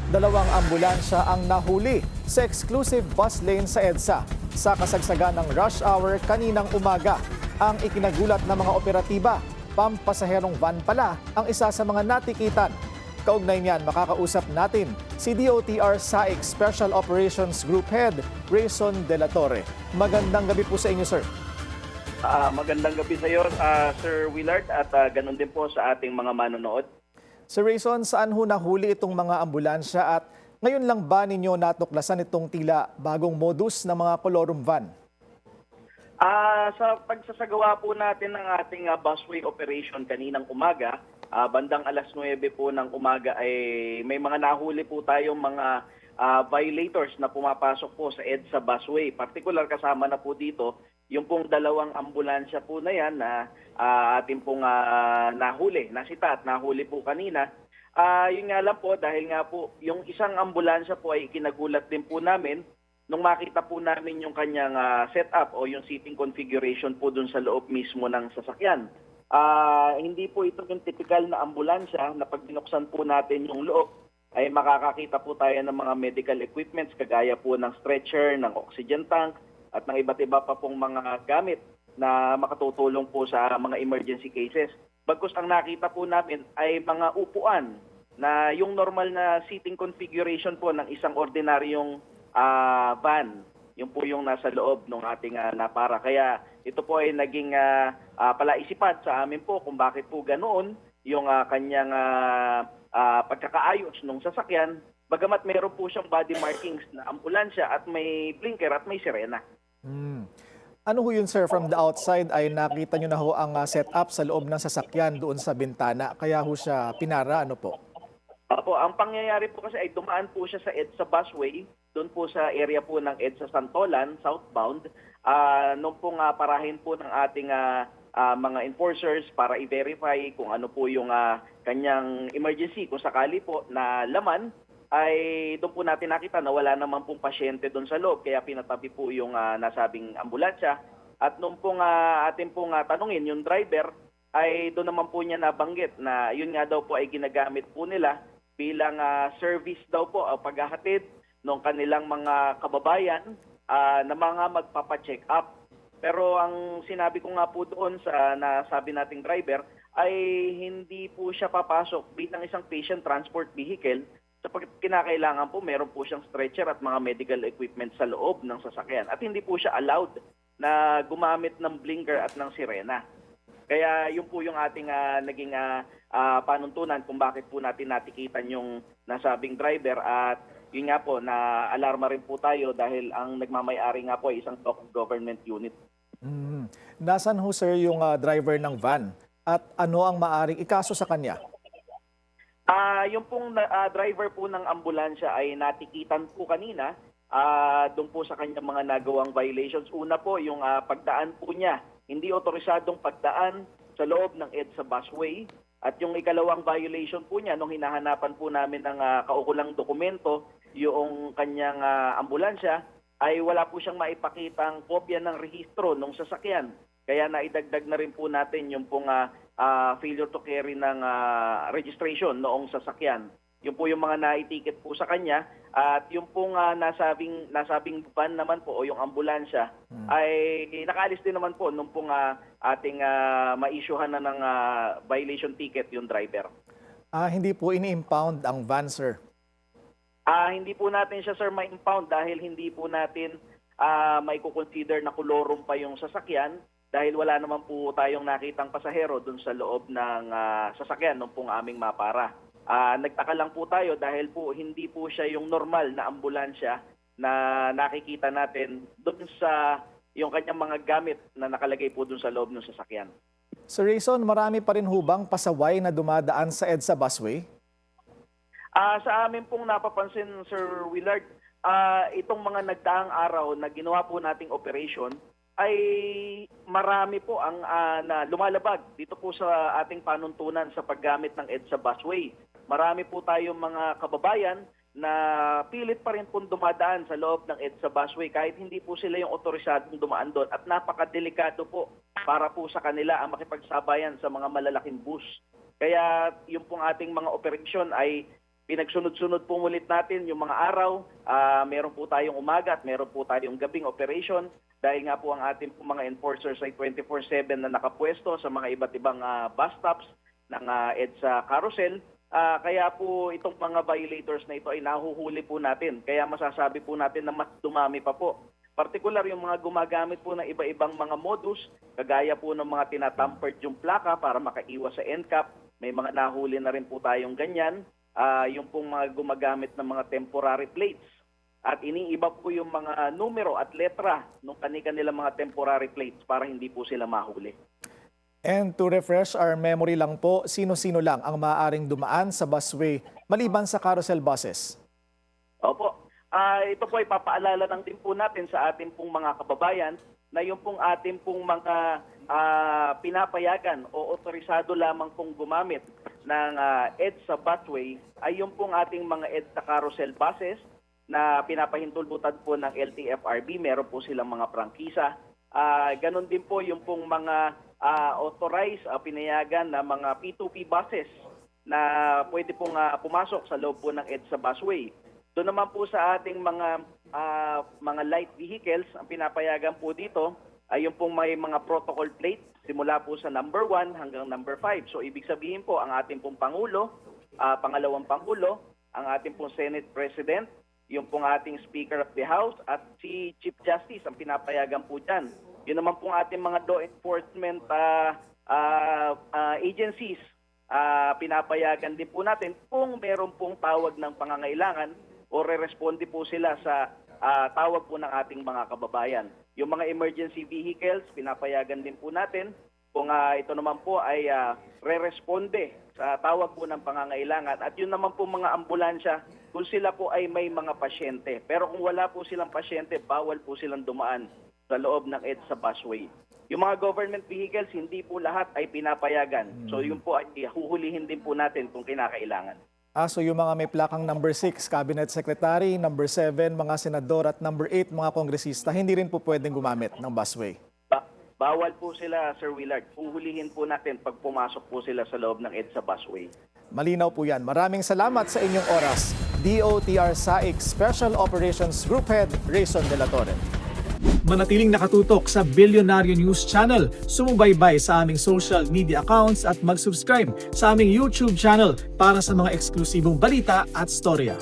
Dalawang ambulansya ang nahuli sa exclusive bus lane sa EDSA sa kasagsagan ng rush hour kaninang umaga. Ang ikinagulat ng mga operatiba, pampasaherong van pala ang isa sa mga natikitan. Kaugnay niyan, makakausap natin si DOTR SAIC Special Operations Group Head, Rayson De La Torre. Magandang gabi po sa inyo, sir. Magandang gabi sa iyo, Sir Willard, at ganun din po sa ating mga manonood. Sir Rayson, saan ho nahuli itong mga ambulansya at ngayon lang ba ninyo natuklasan itong tila bagong modus ng mga colorum van? Sa pagsasagawa po natin ng ating busway operation kaninang umaga, bandang alas 9 po ng umaga ay may mga nahuli po tayong mga violators na pumapasok po sa EDSA busway. Particular kasama na po dito yung pong dalawang ambulansya po na yan na ating pong nahuli, nasita at nahuli po kanina. Yun nga lang po, dahil nga po yung isang ambulansya po ay kinagulat din po namin nung makita po namin yung kanyang setup o yung seating configuration po dun sa loob mismo ng sasakyan. Hindi po ito yung typical na ambulansya na pag binuksan po natin yung loob ay makakakita po tayo ng mga medical equipments kagaya po ng stretcher, ng oxygen tank at ng iba't iba pa pong mga gamit na makatutulong po sa mga emergency cases. Bagkus ang nakita po namin ay mga upuan na yung normal na seating configuration po ng isang ordinaryong van. Yung po yung nasa loob ng ating napara. Kaya ito po ay naging palaisipan sa amin po kung bakit po ganoon yung kanyang pagkakaayos ng sasakyan. Bagamat mayroon po siyang body markings na ambulansya at may blinker at may sirena. Ano ho yun, sir, from the outside ay nakita nyo na ho ang setup sa loob ng sasakyan doon sa bintana. Kaya ho siya pinara, ano po? Opo, ang pangyayari po kasi ay dumaan po siya sa EDSA busway, doon po sa area po ng EDSA Santolan, southbound. Nung pong parahin po ng ating mga enforcers para i-verify kung ano po yung kanyang emergency, kung sakali po na laman, ay doon po natin nakita na wala naman pong pasyente doon sa loob, kaya pinatabi po yung nasabing ambulansya. At noong pong atin pong tanungin, yung driver, ay doon naman po niya nabanggit na yun nga daw po ay ginagamit po nila bilang service daw po, paghahatid ng kanilang mga kababayan na mga magpapacheck up. Pero ang sinabi ko nga po doon sa nasabi nating driver ay hindi po siya papasok bilang isang patient transport vehicle. Sapagkat kinakailangan po, meron po siyang stretcher at mga medical equipment sa loob ng sasakyan. At hindi po siya allowed na gumamit ng blinker at ng sirena. Kaya yun po yung ating naging panuntunan kung bakit po natin natikitan yung nasabing driver. At yun nga po, na-alarma rin po tayo dahil ang nagmamayari nga po ay isang government unit. Nasaan ho, sir, yung driver ng van? At ano ang maaring ikaso sa kanya? Yung pong driver po ng ambulansya ay natikitan po kanina doon po sa kanyang mga nagawang violations. Una po, yung pagdaan po niya, hindi otorisadong pagdaan sa loob ng EDSA busway. At yung ikalawang violation po niya, nung hinahanapan po namin ng kaukulang dokumento, yung kanyang ambulansya, ay wala po siyang maipakitang kopya ng rehistro ng sasakyan. Kaya naidagdag na rin po natin yung pong failure to carry ng registration noong sasakyan. Yung po yung mga naitiket po sa kanya at yung pong nasabing van naman po o yung ambulansya ay nakaalis din naman po nung pong ating ma-issuehan na ng violation ticket yung driver. Hindi po ini-impound ang van, sir? Hindi po natin siya, sir, ma-impound dahil hindi po natin may kukonsider na kolorum pa yung sasakyan. Dahil wala naman po tayong nakitang pasahero dun sa loob ng sasakyan nung pong aming mapara. Nagtaka lang po tayo dahil po hindi po siya yung normal na ambulansya na nakikita natin dun sa yung kanyang mga gamit na nakalagay po dun sa loob ng sasakyan. Sir Rayson, marami pa rin hubang pasaway na dumadaan sa EDSA busway? Sa amin pong napapansin, Sir Willard, itong mga nagdaang araw na ginawa po nating operation, ay marami po ang na lumalabag dito po sa ating panuntunan sa paggamit ng EDSA busway. Marami po tayong mga kababayan na pilit pa rin po dumadaan sa loob ng EDSA busway kahit hindi po sila yung otorisadong dumaan doon at napakadelikado po para po sa kanila ang makipagsabayan sa mga malalaking bus. Kaya yung pong ating mga operasyon ay pinagsunod-sunod po ulit natin yung mga araw. Meron po tayong umaga at meron po tayong gabing operation dahil nga po ang ating po mga enforcers ay 24/7 na nakapwesto sa mga iba't ibang bus stops ng EDSA Carousel. Kaya po itong mga violators na ito ay nahuhuli po natin. Kaya masasabi po natin na mas dumami pa po. Partikular yung mga gumagamit po ng iba-ibang mga modus, kagaya po ng mga tinatampered yung plaka para makaiwas sa NCAP. May mga nahuli na rin po tayong ganyan. Yung pong mga gumagamit ng mga temporary plates. At iniiba po yung mga numero at letra ng kanilang mga temporary plates para hindi po sila mahuli. And to refresh our memory lang po, sino-sino lang ang maaaring dumaan sa busway maliban sa carousel buses? Opo. Ito po ay papaalala lang din po natin sa ating pong mga kababayan na yung pong ating pong mga pinapayagan o otorisado lamang pong gumamit ng EDSA busway ay yung pong ating mga EDSA carousel buses na pinapahintulutan po ng LTFRB. Meron po silang mga prangkisa. Ganon din po yung pong mga authorized, pinayagan na mga P2P buses na pwede pong pumasok sa loob po ng EDSA busway. Doon naman po sa ating mga light vehicles, ang pinapayagan po dito ay yung pong may mga protocol plate simula po sa number 1 hanggang number 5. So ibig sabihin po ang ating pong Pangulo, pangalawang Pangulo, ang ating pong Senate President, yung pong ating Speaker of the House at si Chief Justice ang pinapayagan po dyan. Yun naman pong ating mga law enforcement agencies, pinapayagan din po natin kung meron pong tawag ng pangangailangan o re-responde po sila sa tawag po ng ating mga kababayan. Yung mga emergency vehicles, pinapayagan din po natin kung ito naman po ay re-responde sa tawag po ng pangangailangan. At yun naman po mga ambulansya, kung sila po ay may mga pasyente. Pero kung wala po silang pasyente, bawal po silang dumaan sa loob ng EDSA busway. Yung mga government vehicles, hindi po lahat ay pinapayagan. So yun po ay huhulihin din po natin kung kinakailangan. So yung mga may plakang number 6, Cabinet Secretary, number 7, mga senador at number 8, mga kongresista, hindi rin po pwedeng gumamit ng busway. Bawal po sila, Sir Willard. Huhulihin po natin pag pumasok po sila sa loob ng EDSA busway. Malinaw po yan. Maraming salamat sa inyong oras. DOTR SAIC Special Operations Group Head, Rayson De La Torre. Manatiling nakatutok sa Bilyonaryo News Channel, sumubaybay sa aming social media accounts at mag-subscribe sa aming YouTube channel para sa mga eksklusibong balita at storya.